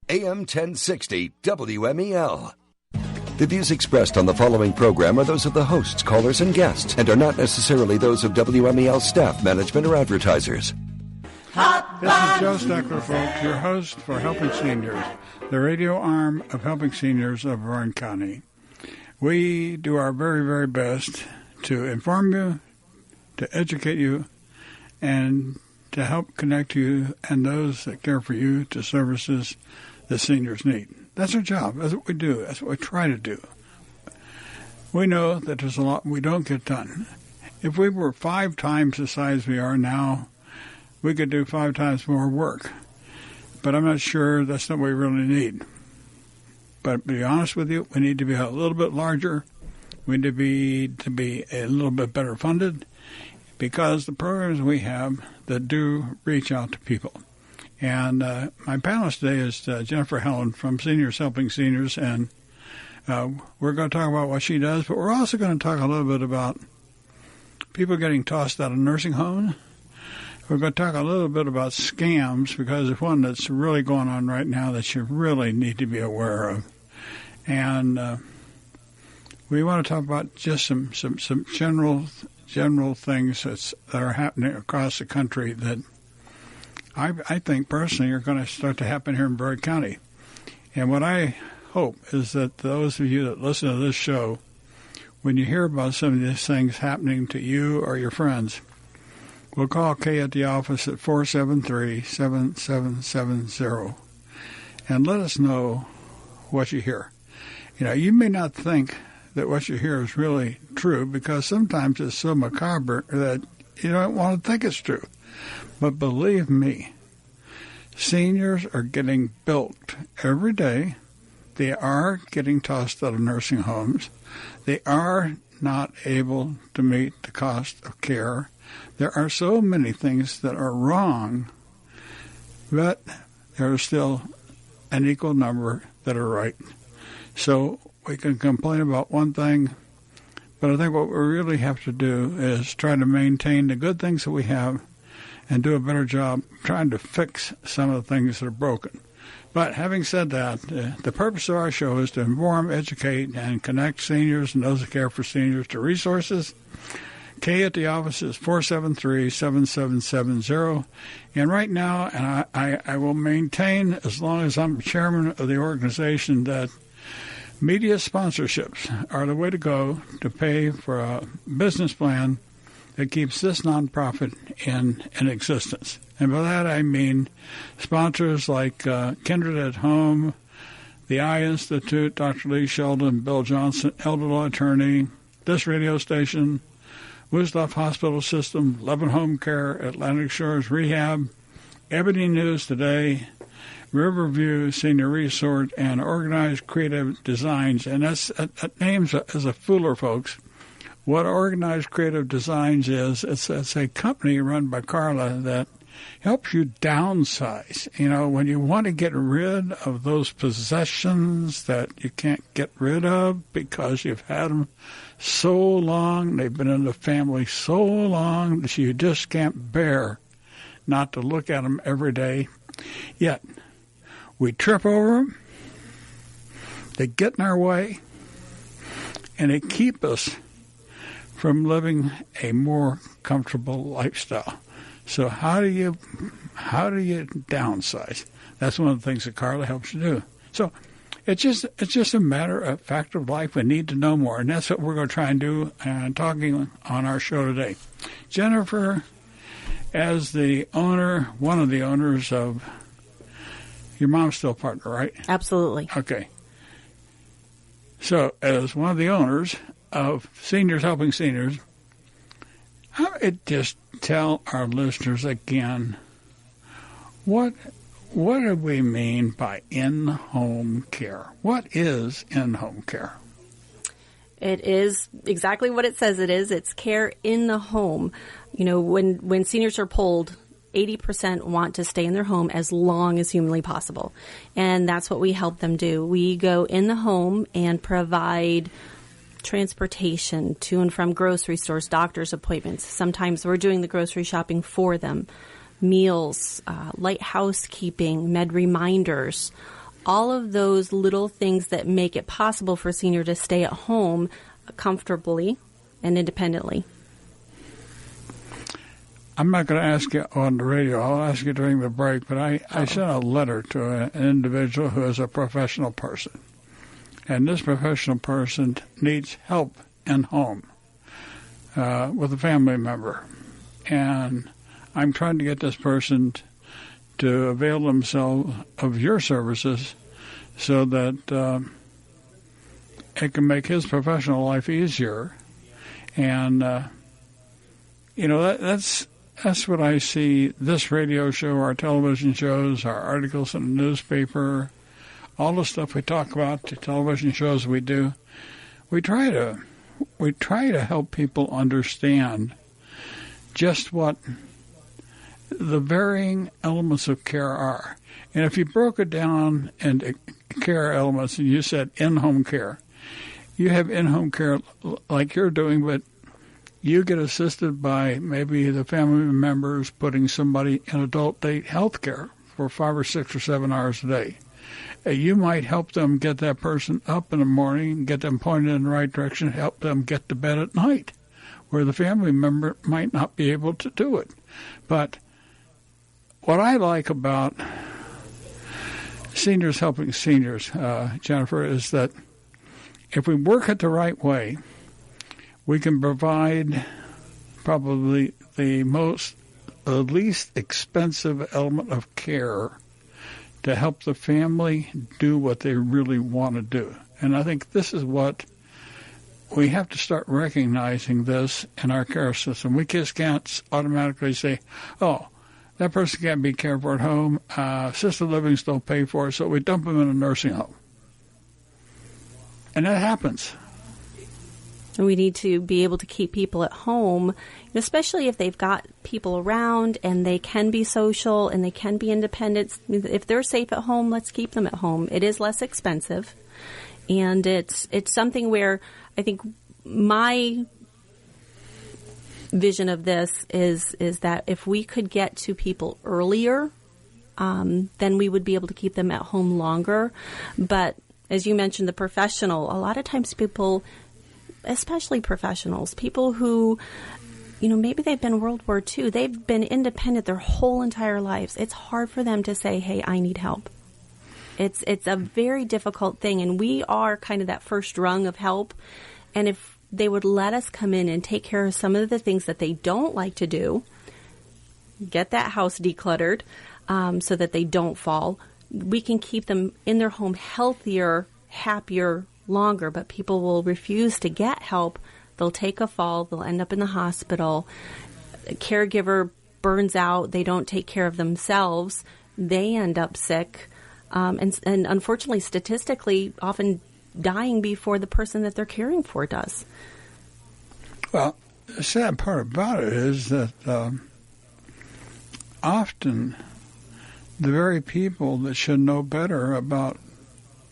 AM 1060 WMEL. The views expressed on the following program are those of the hosts, callers, and guests, and are not necessarily those of WMEL staff, management, or advertisers. This is Joe Steckler, folks, your host for Helping Seniors, the radio arm of Helping Seniors of Warren County. We do our very, very best to inform you, to educate you, and to help connect you and those that care for you to services that seniors need. That's our job. That's what we do. That's what we try to do. We know that there's a lot we don't get done. If we were 5 times the size we are now, we could do 5 times more work. But I'm not sure that's not what we really need. But to be honest with you, we need to be a little bit larger. We need to be a little bit better funded because the programs we have that do reach out to people. And my panelist today is Jennifer Helin from Seniors Helping Seniors, and we're going to talk about what she does, but we're also going to talk a little bit about people getting tossed out of nursing homes. We're going to talk a little bit about scams, because there's one that's really going on right now that you really need to be aware of. And we want to talk about just some general things that are happening across the country that I think personally are going to start to happen here in Broward County. And what I hope is that those of you that listen to this show, when you hear about some of these things happening to you or your friends, will call Kay at the office at 473-7770 and let us know what you hear. You know, you may not think that what you hear is really true because sometimes it's so macabre that you don't want to think it's true. But believe me, seniors are getting bilked every day. They are getting tossed out of nursing homes. They are not able to meet the cost of care. There are so many things that are wrong, but there are still an equal number that are right. So we can complain about one thing, but I think what we really have to do is try to maintain the good things that we have and do a better job trying to fix some of the things that are broken. But having said that, the purpose of our show is to inform, educate, and connect seniors and those who care for seniors to resources. Kay at the office is 473-7770. And right now, and I will maintain as long as I'm chairman of the organization, that media sponsorships are the way to go to pay for a business plan that keeps this nonprofit in existence. And by that I mean sponsors like Kindred at Home, the Eye Institute, Dr. Lee Sheldon, Bill Johnson, elder law attorney, this radio station, Wisdorf Hospital System, Lebanon Home Care, Atlantic Shores Rehab, Ebony News Today, Riverview Senior Resort, and Organized Creative Designs. And that name's as a fooler, folks. What Organized Creative Designs is, it's a company run by Carla that helps you downsize. You know, when you want to get rid of those possessions that you can't get rid of because you've had them so long, they've been in the family so long that you just can't bear not to look at them every day. Yet, we trip over them, they get in our way, and they keep us from living a more comfortable lifestyle. So how do you downsize? That's one of the things that Carla helps you do. So it's just a matter of fact of life. We need to know more, and that's what we're going to try and do talking on our show today. Jennifer, as the owner, one of the owners of, your mom's still a partner, right? Absolutely. Okay. So as one of the owners of Seniors Helping Seniors, just tell our listeners again, what do we mean by in-home care? What is in-home care? It is exactly what it says it is. It's care in the home. You know, when seniors are polled, 80% want to stay in their home as long as humanly possible. And that's what we help them do. We go in the home and provide transportation to and from grocery stores, doctor's appointments. Sometimes we're doing the grocery shopping for them, meals, light housekeeping, med reminders, all of those little things that make it possible for a senior to stay at home comfortably and independently. I'm not going to ask you on the radio. I'll ask you during the break, but I sent a letter to an individual who is a professional person. And this professional person needs help in home with a family member. And I'm trying to get this person to avail themselves of your services so that it can make his professional life easier. And, that's what I see. This radio show, our television shows, our articles in the newspaper, all the stuff we talk about, the television shows we do, we try to help people understand just what the varying elements of care are. And if you broke it down into care elements and you said in-home care, you have in-home care like you're doing, but you get assisted by maybe the family members putting somebody in adult day health care for 5 or 6 or 7 hours a day. You might help them get that person up in the morning, get them pointed in the right direction, help them get to bed at night, where the family member might not be able to do it. But what I like about seniors helping seniors, Jennifer, is that if we work it the right way, we can provide probably the least expensive element of care to help the family do what they really want to do. And I think this is what we have to start recognizing this in our care system. We just can't automatically say, oh, that person can't be cared for at home. Assisted livings don't pay for it, so we dump them in a nursing home. And that happens. We need to be able to keep people at home, especially if they've got people around and they can be social and they can be independent. If they're safe at home, let's keep them at home. It is less expensive. And it's something where I think my vision of this is that if we could get to people earlier, then we would be able to keep them at home longer. But as you mentioned, the professional, a lot of times people, especially professionals, people who, maybe they've been World War II, they've been independent their whole entire lives. It's hard for them to say, hey, I need help. It's a very difficult thing, and we are kind of that first rung of help. And if they would let us come in and take care of some of the things that they don't like to do, get that house decluttered so that they don't fall, we can keep them in their home healthier, happier, longer. But people will refuse to get help. They'll take a fall. They'll end up in the hospital. A caregiver burns out. They don't take care of themselves. They end up sick. And unfortunately, statistically, often dying before the person that they're caring for does. Well, the sad part about it is that often the very people that should know better about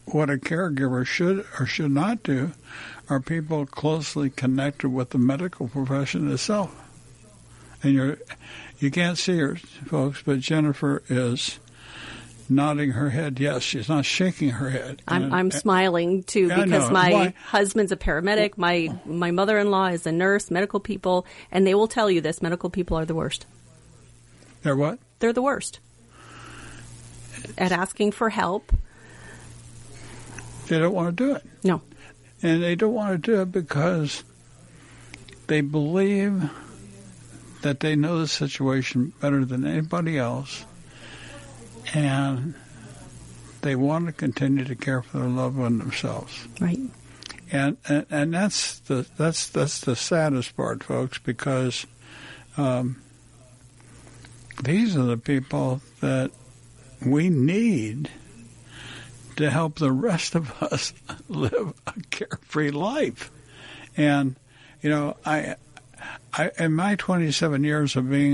what a caregiver should or should not do are people closely connected with the medical profession itself. And you can't see her, folks, but Jennifer is nodding her head. Yes, she's not shaking her head. I'm smiling, too, because my husband's a paramedic. My mother-in-law is a nurse, medical people, and they will tell you this, medical people are the worst. They're what? They're the worst at asking for help. They don't want to do it. No. And they don't want to do it because they believe that they know the situation better than anybody else, and they want to continue to care for their loved one themselves. Right. And that's the saddest part, folks, because these are the people that we need to help the rest of us live a carefree life. And, I in my 28 years of being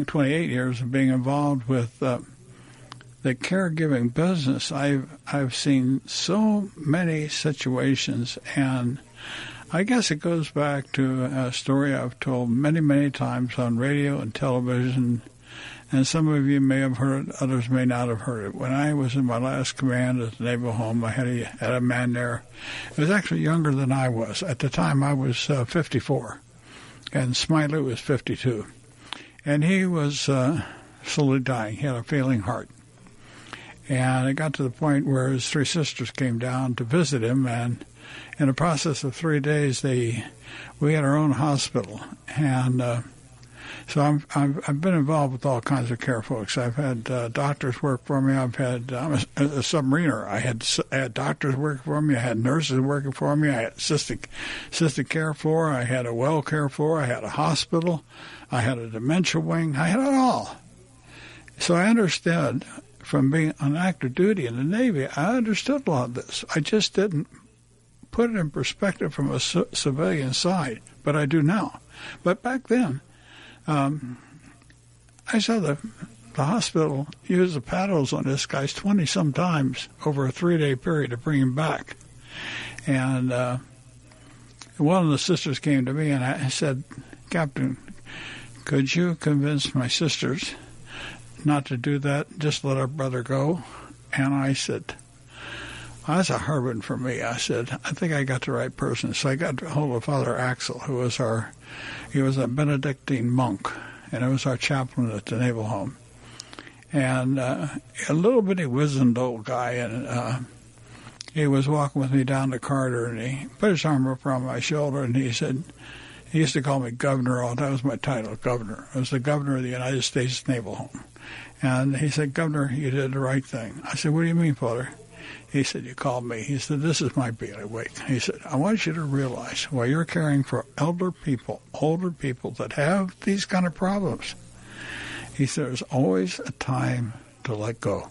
involved with the caregiving business, I've seen so many situations, and I guess it goes back to a story I've told many, many times on radio and television, And some of you may have heard it, others may not have heard it. When I was in my last command at the Naval Home, I had a man there. He was actually younger than I was. At the time, I was 54, and Smiley was 52. And he was slowly dying. He had a failing heart. And it got to the point where his 3 sisters came down to visit him, and in the process of 3 days, we had our own hospital. And so I've been involved with all kinds of care folks. I've had doctors work for me. I'm a submariner. I had doctors working for me. I had nurses working for me. I had assistant care floor. I had a well care floor. I had a hospital. I had a dementia wing. I had it all. So I understood from being on active duty in the Navy, I understood a lot of this. I just didn't put it in perspective from a civilian side, but I do now. But back then, I saw the hospital use the paddles on this guy's 20-some times over a 3-day period to bring him back. And one of the sisters came to me and I said, "Captain, could you convince my sisters not to do that, just let our brother go?" And I said, that's a hard one for me. I said, I think I got the right person. So I got a hold of Father Axel, who was he was a Benedictine monk, and he was our chaplain at the Naval Home. And a little bitty wizened old guy, and he was walking with me down the corridor, and he put his arm up around my shoulder, and he said, he used to call me governor. That was my title, governor. I was the governor of the United States Naval Home. And he said, "Governor, you did the right thing." I said, "What do you mean, Father?" He said, "You called me." He said, "This is my bailiwick." He said, "I want you to realize while you're caring for older people that have these kind of problems," he said, "there's always a time to let go."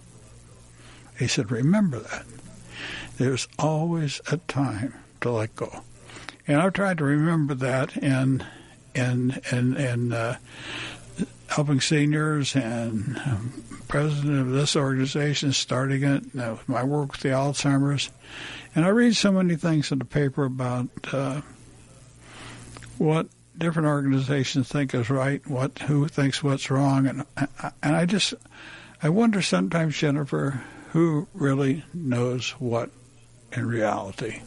He said, "Remember that. There's always a time to let go." And I've tried to remember that in helping seniors and president of this organization, starting it, my work with the Alzheimer's. And I read so many things in the paper about what different organizations think is right, who thinks what's wrong. And I wonder sometimes, Jennifer, who really knows what in reality.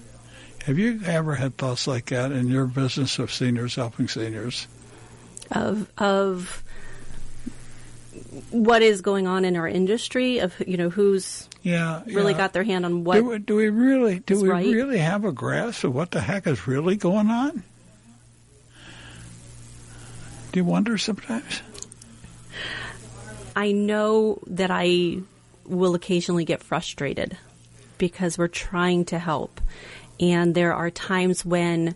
Have you ever had thoughts like that in your business of seniors, helping seniors? Of what is going on in our industry, of who's really got their hand on what do we really have a grasp of what the heck is really going on? Do you wonder sometimes? I know that I will occasionally get frustrated because we're trying to help, and there are times when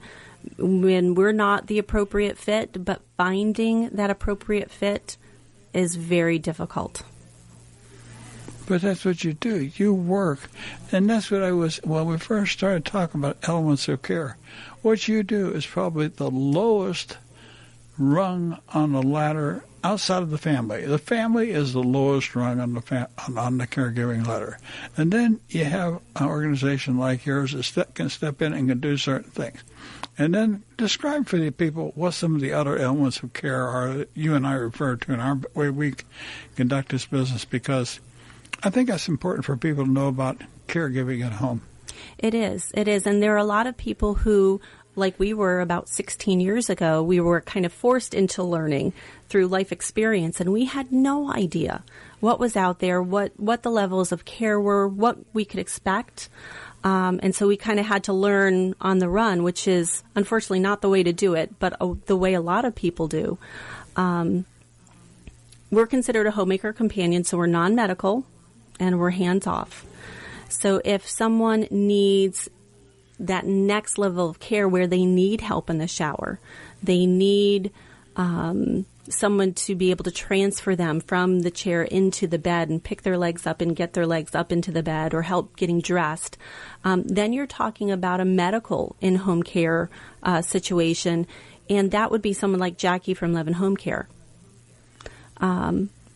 we're not the appropriate fit, but finding that appropriate fit is very difficult. But that's what you do. You work. And that's what when we first started talking about elements of care, what you do is probably the lowest rung on the ladder outside of the family. The family is the lowest rung on the caregiving ladder. And then you have an organization like yours that can step in and can do certain things. And then describe for the people what some of the other elements of care are that you and I refer to in our way we conduct this business, because I think that's important for people to know about caregiving at home. It is. And there are a lot of people who, like we were about 16 years ago, we were kind of forced into learning through life experience, and we had no idea what was out there, what the levels of care were, what we could expect. And so we kind of had to learn on the run, which is unfortunately not the way to do it, but the way a lot of people do. We're considered a homemaker companion, so we're non-medical and we're hands-off. So if someone needs that next level of care where they need help in the shower, they need someone to be able to transfer them from the chair into the bed and pick their legs up and get their legs up into the bed, or help getting dressed, then you're talking about a medical in-home care situation, and that would be someone like Jackie from Levin Home Care.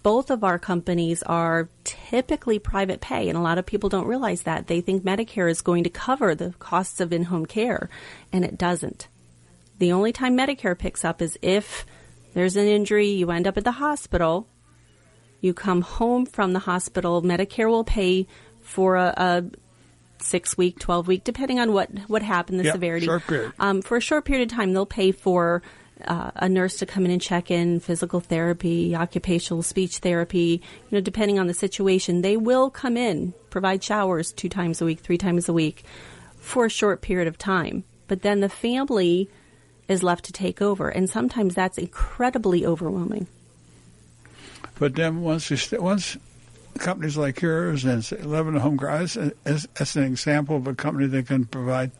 Both of our companies are typically private pay, and a lot of people don't realize that. They think Medicare is going to cover the costs of in-home care, and it doesn't. The only time Medicare picks up is if there's an injury, you end up at the hospital, You come home from the hospital, Medicare will pay for a 6-week, 12-week, depending on what happened, the severity. Short period. For a short period of time, they'll pay for a nurse to come in and check in, physical therapy, occupational speech therapy, depending on the situation. They will come in, provide showers 2 times a week, 3 times a week for a short period of time. But then the family is left to take over, and sometimes that's incredibly overwhelming. But then once companies like yours and 11 Home Guys, as an example of a company that can provide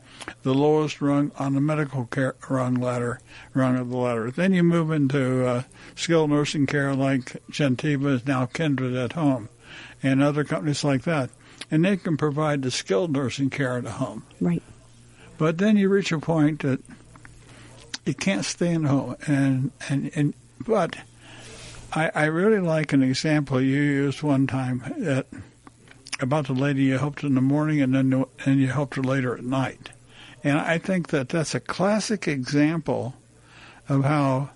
the lowest rung on the medical care rung of the ladder. Then you move into skilled nursing care like Gentiva is now Kindred at Home, and other companies like that. And they can provide the skilled nursing care at home. Right. But then you reach a point that you can't stay in home. But I really like an example you used one time about the lady you helped in the morning and you helped her later at night. And I think that's a classic example of how,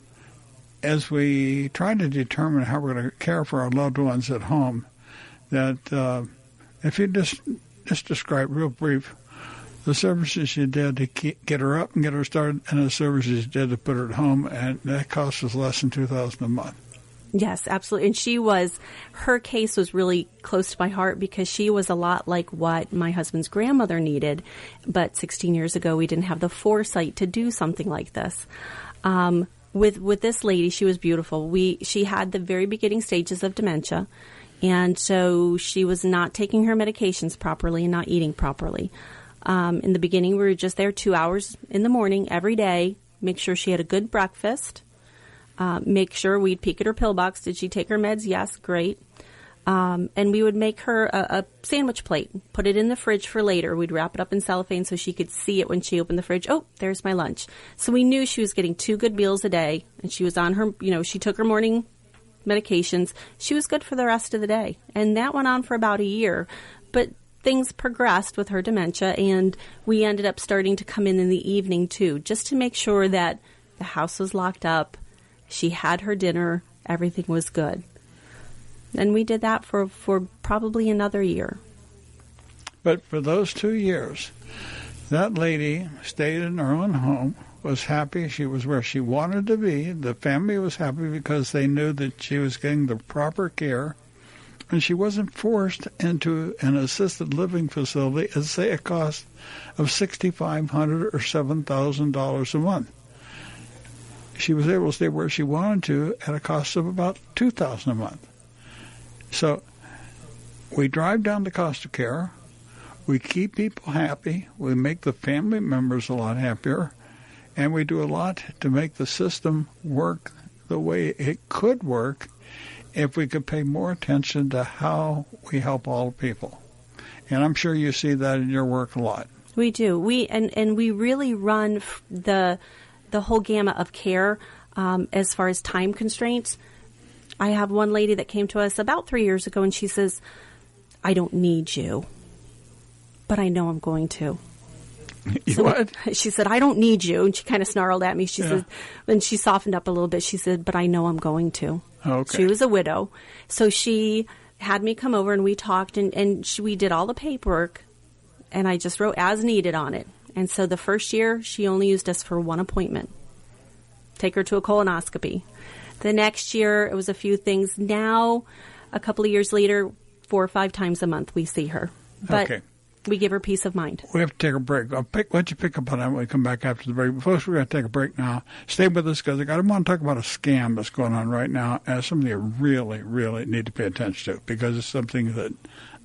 as we try to determine how we're going to care for our loved ones at home, that if you just describe real brief the services you did to get her up and get her started, and the services you did to put her at home, and that cost us less than $2,000 a month. Yes, absolutely. And her case was really close to my heart because she was a lot like what my husband's grandmother needed. But 16 years ago, we didn't have the foresight to do something like this. With this lady, she was beautiful. She had the very beginning stages of dementia. And so she was not taking her medications properly and not eating properly. In the beginning, we were just there 2 hours in the morning every day, make sure she had a good breakfast. Make sure we'd peek at her pill box. Did she take her meds? Yes, great. And we would make her a sandwich plate, put it in the fridge for later. We'd wrap it up in cellophane so she could see it when she opened the fridge. Oh, there's my lunch. So we knew she was getting 2 good meals a day, and she was on her, she took her morning medications. She was good for the rest of the day. And that went on for about a year. But things progressed with her dementia, and we ended up starting to come in the evening, too, just to make sure that the house was locked up. She had her dinner. Everything was good. And we did that for probably another year. But for those 2 years, that lady stayed in her own home, was happy. She was where she wanted to be. The family was happy because they knew that she was getting the proper care. And she wasn't forced into an assisted living facility at, say, a cost of $6,500 or $7,000 a month. She was able to stay where she wanted to at a cost of about $2,000 a month. So we drive down the cost of care. We keep people happy. We make the family members a lot happier. And we do a lot to make the system work the way it could work if we could pay more attention to how we help all people. And I'm sure you see that in your work a lot. We do. We really run the whole gamut of care as far as time constraints. I have one lady that came to us about 3 years ago, and she says, I don't need you, but I know I'm going to. What? She said, I don't need you. And she kind of snarled at me. She said, and she softened up a little bit. She said, but I know I'm going to. Okay. She was a widow. So she had me come over, and we talked, and we did all the paperwork, and I just wrote as needed on it. And so the first year, she only used us for one appointment. Take her to a colonoscopy. The next year, it was a few things. Now, a couple of years later, 4 or 5 times a month, we see her. But we give her peace of mind. We have to take a break. Why don't you pick up on that when we come back after the break? But folks, we're going to take a break now. Stay with us because I want to talk about a scam that's going on right now and something you really, really need to pay attention to because it's something that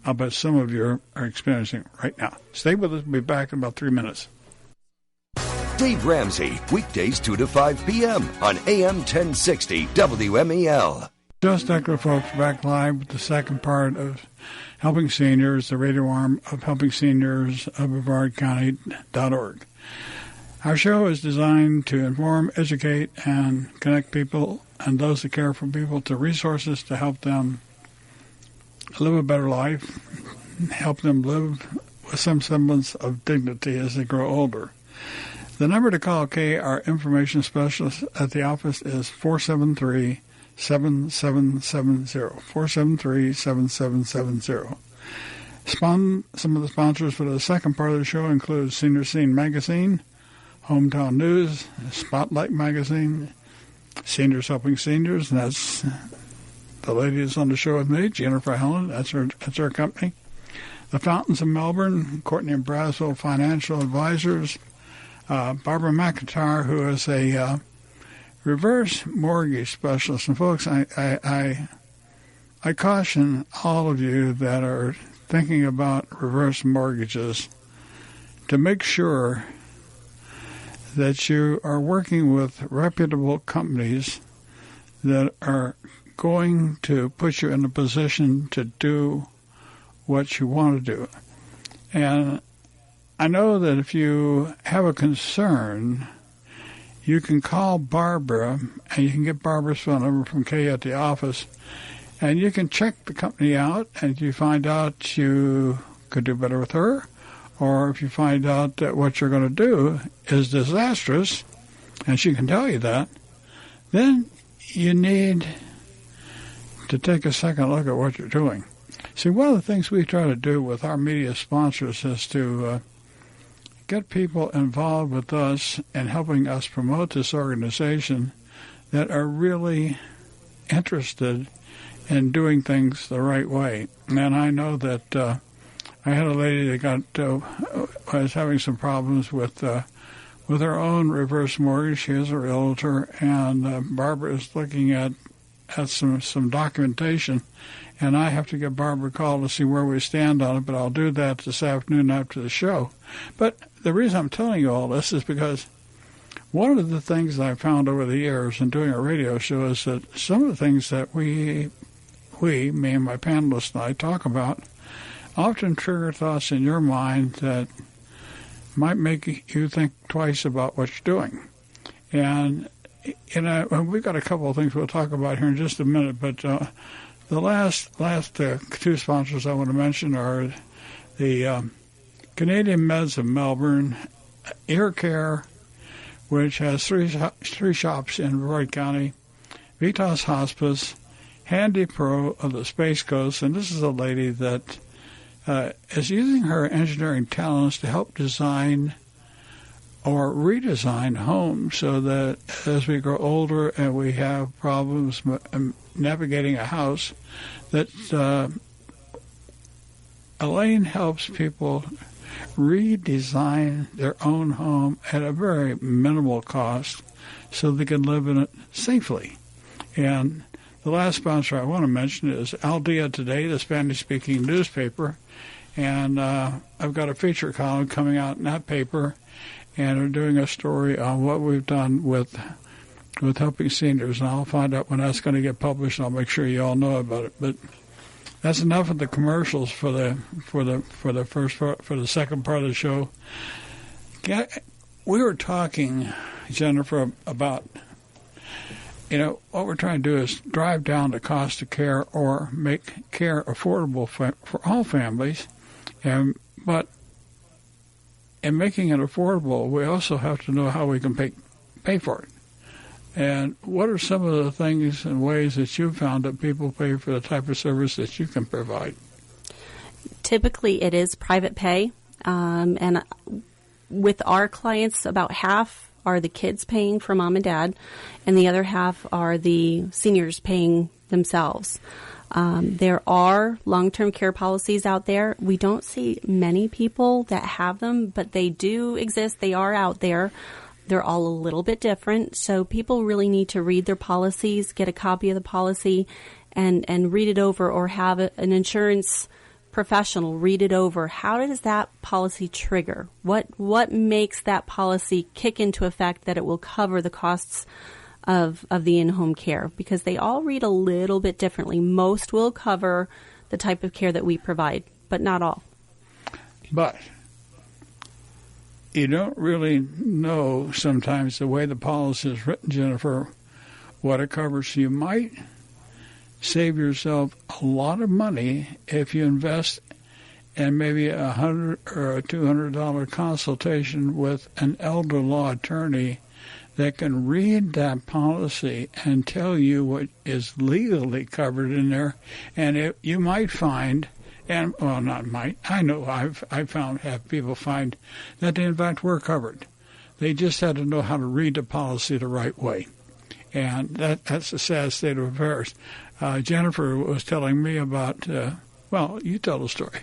I'll bet some of you are experiencing right now. Stay with us. We'll be back in about 3 minutes. Dave Ramsey, weekdays 2 to 5 p.m. on AM 1060 WMEL. Joe Steckler, folks, back live with the second part of Helping Seniors, the radio arm of Helping Seniors of BrevardCounty.org. Our show is designed to inform, educate, and connect people and those that care for people to resources to help them live a better life, help them live with some semblance of dignity as they grow older. The number to call Kay, our information specialist at the office, is 473-6 473-7770. Some of the sponsors for the second part of the show include Senior Scene Magazine, Hometown News, Spotlight Magazine, Seniors Helping Seniors, and that's the lady that's on the show with me, Jennifer Helin. That's her company. The Fountains of Melbourne, Courtney and Braswell Financial Advisors, Barbara McIntyre, who is a reverse mortgage specialist. And folks, I caution all of you that are thinking about reverse mortgages to make sure that you are working with reputable companies that are going to put you in a position to do what you want to do. And I know that if you have a concern, you can call Barbara, and you can get Barbara's phone number from Kay at the office, and you can check the company out, and if you find out you could do better with her, or if you find out that what you're going to do is disastrous, and she can tell you that, then you need to take a second look at what you're doing. See, one of the things we try to do with our media sponsors is to get people involved with us and helping us promote this organization that are really interested in doing things the right way. And I know that I had a lady that was having some problems with her own reverse mortgage. She is a realtor, and Barbara is looking at some documentation, and I have to give Barbara a call to see where we stand on it, but I'll do that this afternoon after the show. But the reason I'm telling you all this is because one of the things that I've found over the years in doing a radio show is that some of the things that me and my panelists and I talk about, often trigger thoughts in your mind that might make you think twice about what you're doing. And we've got a couple of things we'll talk about here in just a minute, but the last two sponsors I want to mention are the Canadian Meds of Melbourne, Ear Care, which has three shops in Roy County, Vitas Hospice, Handy Pro of the Space Coast, and this is a lady that is using her engineering talents to help design or redesign homes so that as we grow older and we have problems navigating a house, that Elaine helps people redesign their own home at a very minimal cost so they can live in it safely. And the last sponsor I want to mention is Al Dia Today, the Spanish-speaking newspaper. And I've got a feature column coming out in that paper, and we're doing a story on what we've done with helping seniors. And I'll find out when that's going to get published, and I'll make sure you all know about it. But that's enough of the commercials for the second part of the show. We were talking, Jennifer, about what we're trying to do is drive down the cost of care or make care affordable for all families. But in making it affordable, we also have to know how we can pay for it. And what are some of the things and ways that you've found that people pay for the type of service that you can provide? Typically, it is private pay. And with our clients, about half are the kids paying for mom and dad, and the other half are the seniors paying themselves. There are long-term care policies out there. We don't see many people that have them, but they do exist. They are out there. They're all a little bit different. So people really need to read their policies, get a copy of the policy, and read it over, or have an insurance professional read it over. How does that policy trigger? What makes that policy kick into effect that it will cover the costs of the in-home care? Because they all read a little bit differently. Most will cover the type of care that we provide, but not all. But you don't really know sometimes the way the policy is written, Jennifer, what it covers. So you might save yourself a lot of money if you invest in maybe $100 or $200 consultation with an elder law attorney that can read that policy and tell you what is legally covered in there. And you might find, and well, not might, I know I've have people find that they in fact were covered. They just had to know how to read the policy the right way. And that's a sad state of affairs. Jennifer was telling me about, well, you tell the story.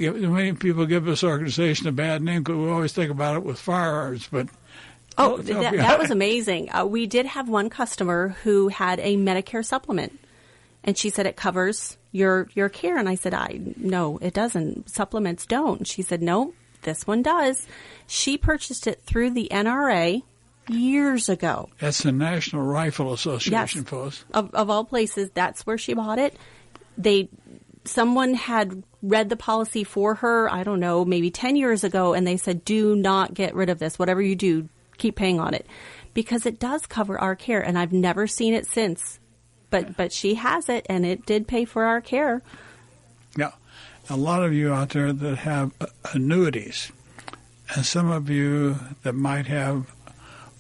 Many people give this organization a bad name because we always think about it with firearms, but... Oh, that was amazing. We did have one customer who had a Medicare supplement, and she said it covers your care. And I said, no, it doesn't. Supplements don't. She said, no, this one does. She purchased it through the NRA years ago. That's the National Rifle Association, yes. folks. Of all places, that's where she bought it. Someone had read the policy for her, I don't know, maybe 10 years ago, and they said, do not get rid of this. Whatever you do, keep paying on it, because it does cover our care, and I've never seen it since. But she has it, and it did pay for our care. Yeah. A lot of you out there that have annuities, and some of you that might have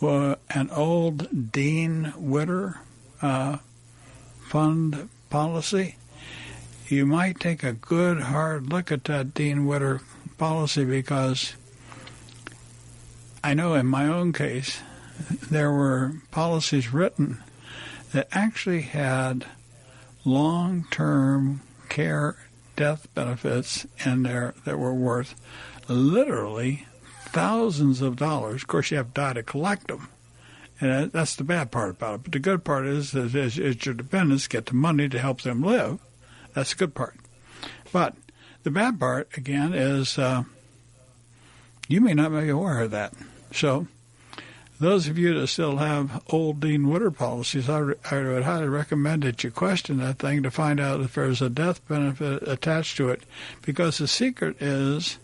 an old Dean Witter fund policy, you might take a good hard look at that Dean Witter policy, because I know in my own case there were policies written that actually had long-term care death benefits in there that were worth literally thousands of dollars. Of course, you have to die to collect them, and that's the bad part about it. But the good part is that as your dependents get the money to help them live, that's the good part. But the bad part, again, is you may not be aware of that. So those of you that still have old Dean Witter policies, I would highly recommend that you question that thing to find out if there's a death benefit attached to it, because the secret is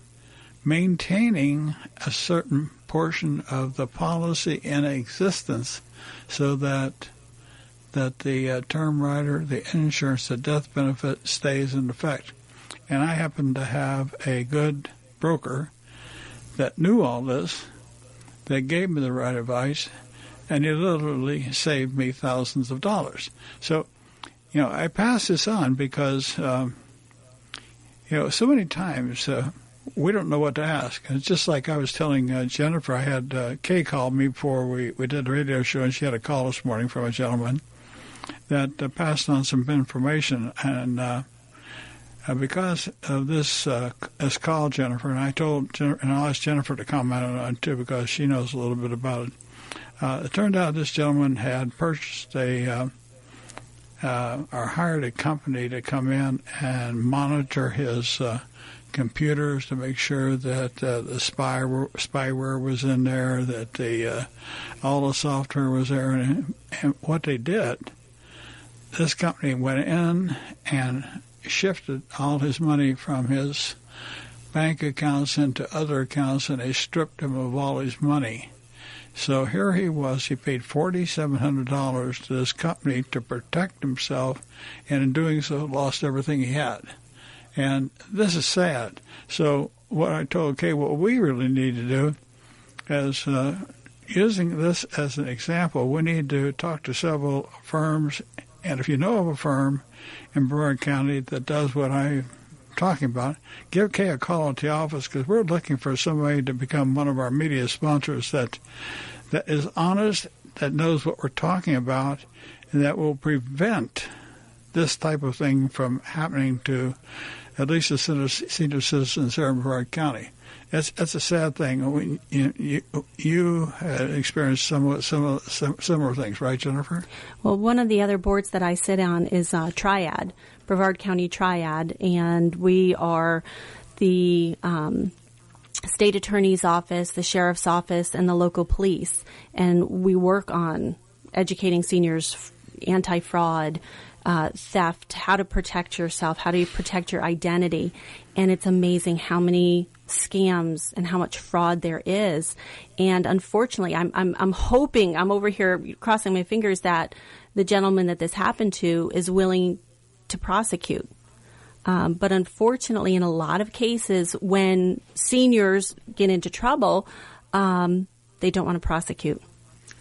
maintaining a certain portion of the policy in existence so that the term rider, the insurance, the death benefit stays in effect. And I happen to have a good broker that knew all this, that gave me the right advice, and he literally saved me thousands of dollars. So, I pass this on because, so many times we don't know what to ask. And it's just like I was telling Jennifer, I had Kay call me before we did the radio show, and she had a call this morning from a gentleman that passed on some information. And because of this call, Jennifer, and I told Jennifer, and I'll ask Jennifer to comment on it too, because she knows a little bit about it. It turned out this gentleman had purchased or hired a company to come in and monitor his computers to make sure that the spyware was in there, that all the software was there. And what they did, this company went in and shifted all his money from his bank accounts into other accounts, and they stripped him of all his money. So here he was, he paid $4,700 to this company to protect himself, and in doing so lost everything he had. And this is sad. So what I told Kay, what we really need to do is, using this as an example, we need to talk to several firms, and if you know of a firm in Brevard County that does what I'm talking about, give Kay a call at the office, because we're looking for somebody to become one of our media sponsors that is honest, that knows what we're talking about, and that will prevent this type of thing from happening to at least the senior citizens here in Brevard County. That's a sad thing. You experienced somewhat similar things, right, Jennifer? Well, one of the other boards that I sit on is Triad, Brevard County Triad, and we are the state attorney's office, the sheriff's office, and the local police. And we work on educating seniors, anti-fraud, theft, how to protect yourself, how do you protect your identity. And it's amazing how many scams and how much fraud there is. And unfortunately, I'm hoping, I'm over here crossing my fingers that the gentleman that this happened to is willing to prosecute. But unfortunately, in a lot of cases, when seniors get into trouble, they don't want to prosecute.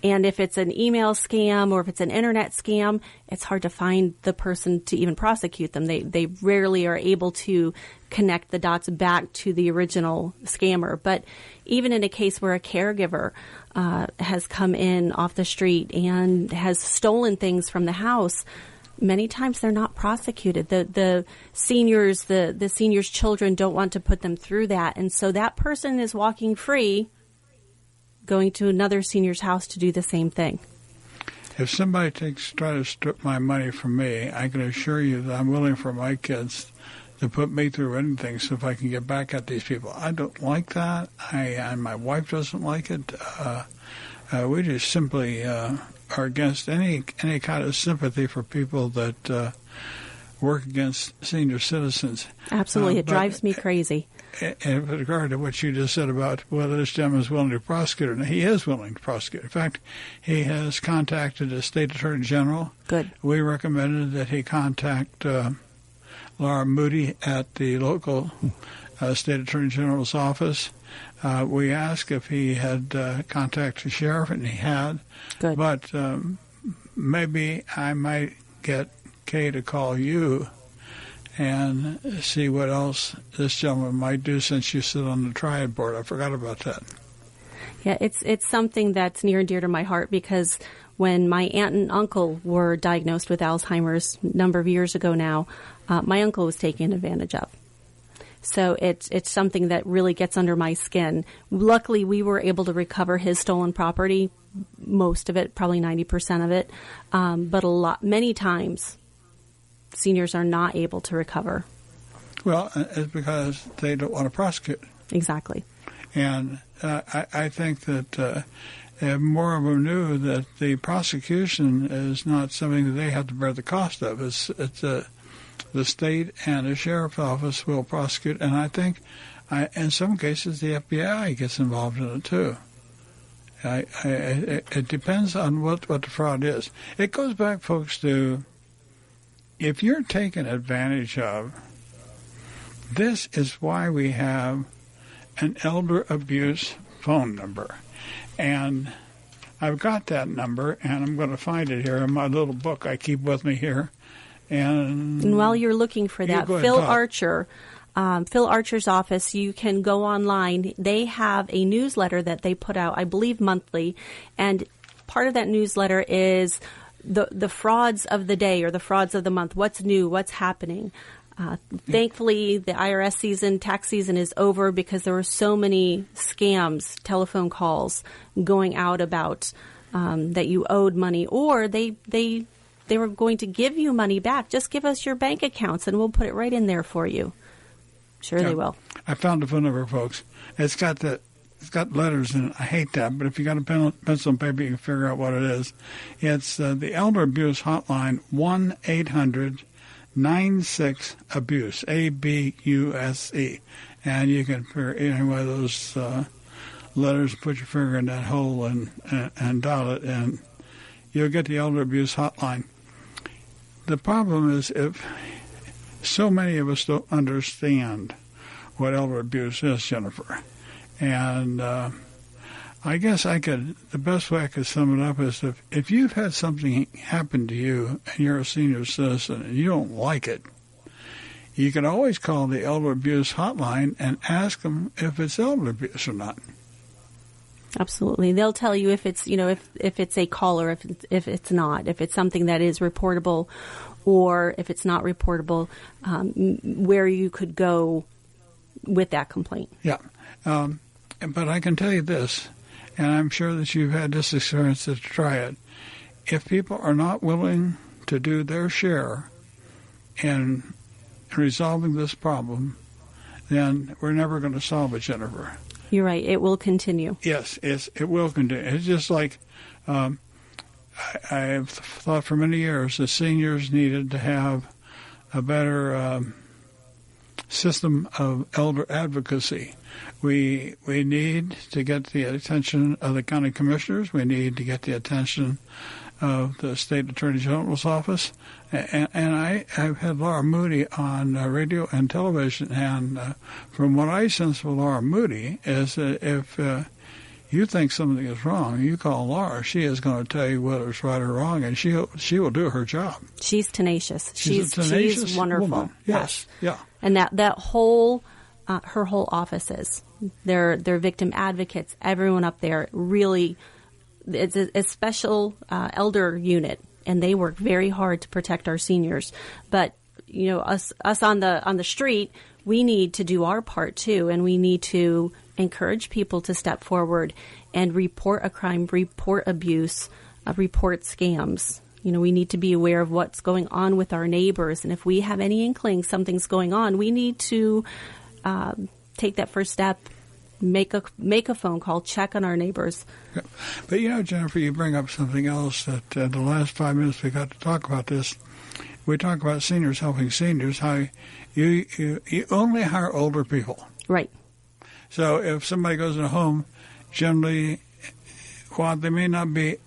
And if it's an email scam or if it's an internet scam, it's hard to find the person to even prosecute them. They rarely are able to connect the dots back to the original scammer. But even in a case where a caregiver has come in off the street and has stolen things from the house, many times they're not prosecuted. The seniors children don't want to put them through that. And so that person is walking free, going to another senior's house to do the same thing. If somebody try to strip my money from me, I can assure you that I'm willing for my kids to put me through anything so if I can get back at these people. I don't like that. And my wife doesn't like it. We just simply are against any kind of sympathy for people that work against senior citizens. Absolutely. It drives me crazy. And with regard to what you just said about whether this gentleman is willing to prosecute or not, he is willing to prosecute. In fact, he has contacted the State Attorney General. Good. We recommended that he contact Laura Moody at the local State Attorney General's office. We asked if he had contacted the sheriff, and he had. Good. But maybe I might get Kay to call you and see what else this gentleman might do since you sit on the triad board. I forgot about that. Yeah, it's something that's near and dear to my heart because when my aunt and uncle were diagnosed with Alzheimer's a number of years ago now, my uncle was taken advantage of. So it's something that really gets under my skin. Luckily, we were able to recover his stolen property, most of it, probably 90% of it. But many times, seniors are not able to recover. Well, it's because they don't want to prosecute. Exactly. And I think that if more of them knew that the prosecution is not something that they have to bear the cost of. It's the state and the sheriff's office will prosecute, and I think in some cases the FBI gets involved in it too. It depends on what the fraud is. It goes back, folks, to if you're taken advantage of, this is why we have an elder abuse phone number. And I've got that number, and I'm going to find it here in my little book I keep with me here. And while you're looking for that, Phil Archer's office, you can go online. They have a newsletter that they put out, I believe, monthly. And part of that newsletter is the frauds of the day or the frauds of the month. What's new? What's happening? Thankfully, the IRS tax season is over because there were so many scams, telephone calls going out about that you owed money, or they were going to give you money back. Just give us your bank accounts and we'll put it right in there for you. Sure, they will. I found the phone number, folks. It's got letters in it. I hate that, but if you got a pencil and paper, you can figure out what it is. It's the Elder Abuse Hotline, 1-800-96-ABUSE, ABUSE. And you can figure any one of those letters, put your finger in that hole and dial it, and you'll get the Elder Abuse Hotline. The problem is if so many of us don't understand what elder abuse is, Jennifer. And I guess the best way I could sum it up is if you've had something happen to you and you're a senior citizen and you don't like it, you can always call the Elder Abuse Hotline and ask them if it's elder abuse or not. Absolutely. They'll tell you if it's, if it's a call or if it's not, if it's something that is reportable or if it's not reportable, where you could go with that complaint. Yeah. But I can tell you this, and I'm sure that you've had this experience to try it. If people are not willing to do their share in resolving this problem, then we're never going to solve it, Jennifer. You're right. It will continue. Yes, it will continue. It's just like I've thought for many years that seniors needed to have a better system of elder advocacy. We need to get the attention of the county commissioners. We need to get the attention of the State Attorney General's office. And I've had Laura Moody on radio and television, and from what I sense with Laura Moody is that if you think something is wrong, you call Laura. She is going to tell you whether it's right or wrong, and she will do her job. She's tenacious. She's a tenacious she's wonderful. Woman. Yes. Yeah. And that whole her whole offices, they're victim advocates. Everyone up there really, it's a special elder unit, and they work very hard to protect our seniors. But us on the street, we need to do our part too, and we need to encourage people to step forward and report a crime, report abuse, report scams. We need to be aware of what's going on with our neighbors, and if we have any inkling something's going on, we need to take that first step, make a phone call, check on our neighbors. Yeah. But Jennifer, you bring up something else that in the last 5 minutes we got to talk about this. We talk about seniors helping seniors, how you only hire older people. Right. So if somebody goes in a home, generally, while they may not be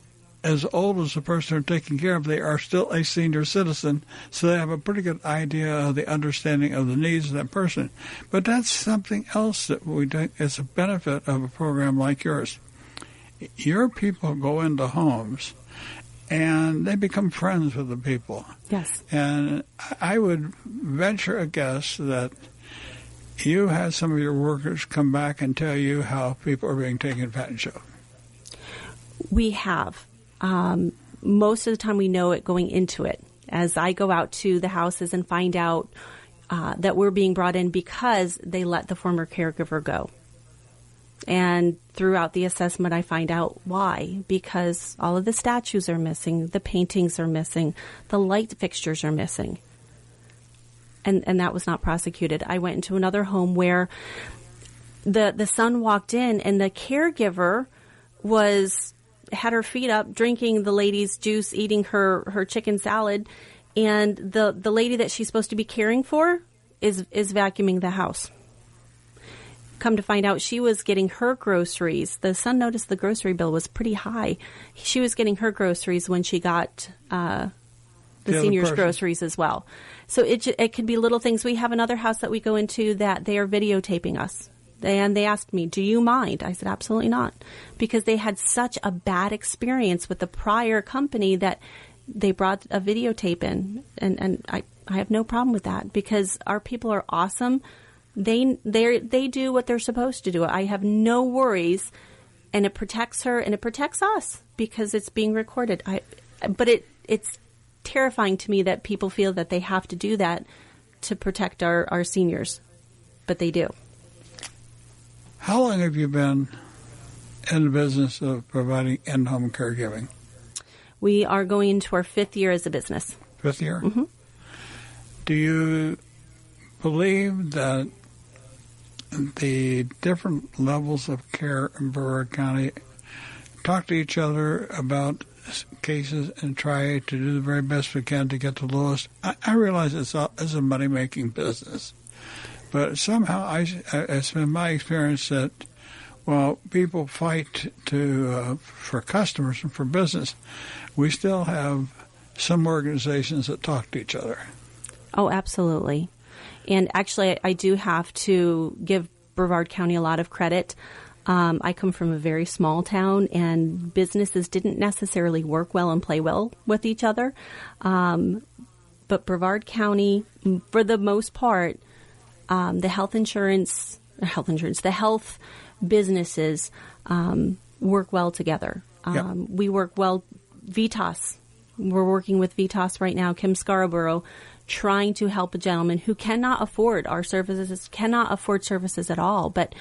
as old as the person they're taking care of, they are still a senior citizen, so they have a pretty good idea of the understanding of the needs of that person. But that's something else that we do. It's a benefit of a program like yours. Your people go into homes, and they become friends with the people. Yes. And I would venture a guess that you had some of your workers come back and tell you how people are being taken advantage of. We have. Most of the time we know it going into it. As I go out to the houses and find out that we're being brought in because they let the former caregiver go. And throughout the assessment, I find out why. Because all of the statues are missing, the paintings are missing, the light fixtures are missing. And that was not prosecuted. I went into another home where the son walked in and the caregiver had her feet up, drinking the lady's juice, eating her chicken salad, and the lady that she's supposed to be caring for is vacuuming the house. Come to find out, she was getting her groceries. The son noticed the grocery bill was pretty high. She was getting her groceries when she got the seniors' groceries as well. So it could be little things. We have another house that we go into that they are videotaping us. And they asked me, do you mind? I said, absolutely not. Because they had such a bad experience with the prior company that they brought a videotape in. And I have no problem with that because our people are awesome. They do what they're supposed to do. I have no worries. And it protects her and it protects us because it's being recorded. But it's terrifying to me that people feel that they have to do that to protect our seniors. But they do. How long have you been in the business of providing in-home caregiving? We are going into our 5th year as a business. 5th year? Mm-hmm. Do you believe that the different levels of care in Brevard County talk to each other about cases and try to do the very best we can to get the lowest? I realize it's a money-making business. But somehow it's been my experience that while people fight for customers and for business, we still have some organizations that talk to each other. Oh, absolutely. And actually, I do have to give Brevard County a lot of credit. I come from a very small town, and businesses didn't necessarily work well and play well with each other. But Brevard County, for the most part, the health businesses work well together. Yep. We work well. Vitas, we're working with Vitas right now, Kim Scarborough, trying to help a gentleman who cannot afford our services, cannot afford services at all. But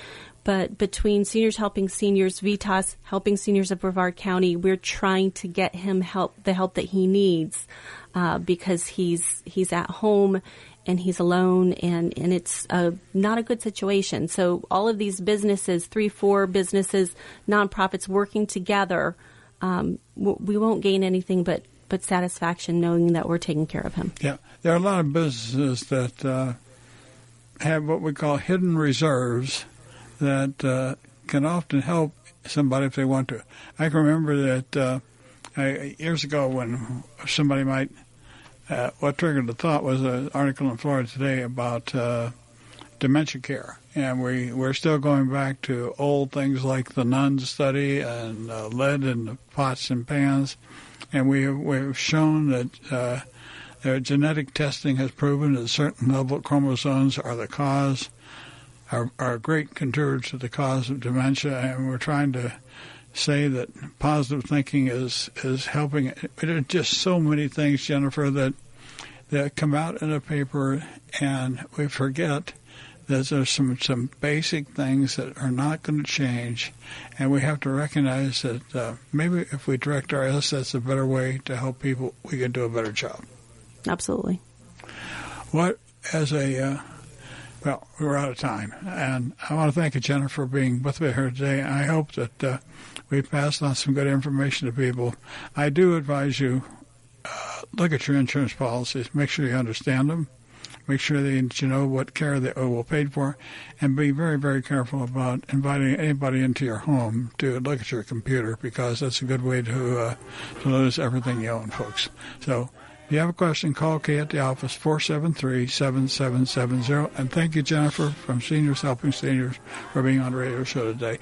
between Seniors Helping Seniors, Vitas helping seniors of Brevard County, we're trying to get him the help that he needs because he's at home and he's alone, and it's not a good situation. So all of these businesses, 3-4 businesses, nonprofits working together, we won't gain anything but satisfaction knowing that we're taking care of him. Yeah, there are a lot of businesses that have what we call hidden reserves that can often help somebody if they want to. I can remember that years ago when somebody might... what triggered the thought was an article in Florida Today about dementia care. And we're still going back to old things like the nuns study and lead in the pots and pans. And we've shown that genetic testing has proven that certain level of chromosomes are the cause, are a great contributor to the cause of dementia. And we're trying to say that positive thinking is helping. There are just so many things, Jennifer, that come out in a paper, and we forget that there's some basic things that are not going to change, and we have to recognize that maybe if we direct our assets a better way to help people, we can do a better job. Absolutely. Well, we're out of time, and I want to thank you, Jennifer, for being with me here today. I hope that we passed on some good information to people. I do advise you, look at your insurance policies, make sure you understand them, make sure that you know what care they will paid for, and be very, very careful about inviting anybody into your home to look at your computer, because that's a good way to lose everything you own, folks. So if you have a question, call Kay at the office, 473-7770. And thank you, Jennifer, from Seniors Helping Seniors, for being on the radio show today.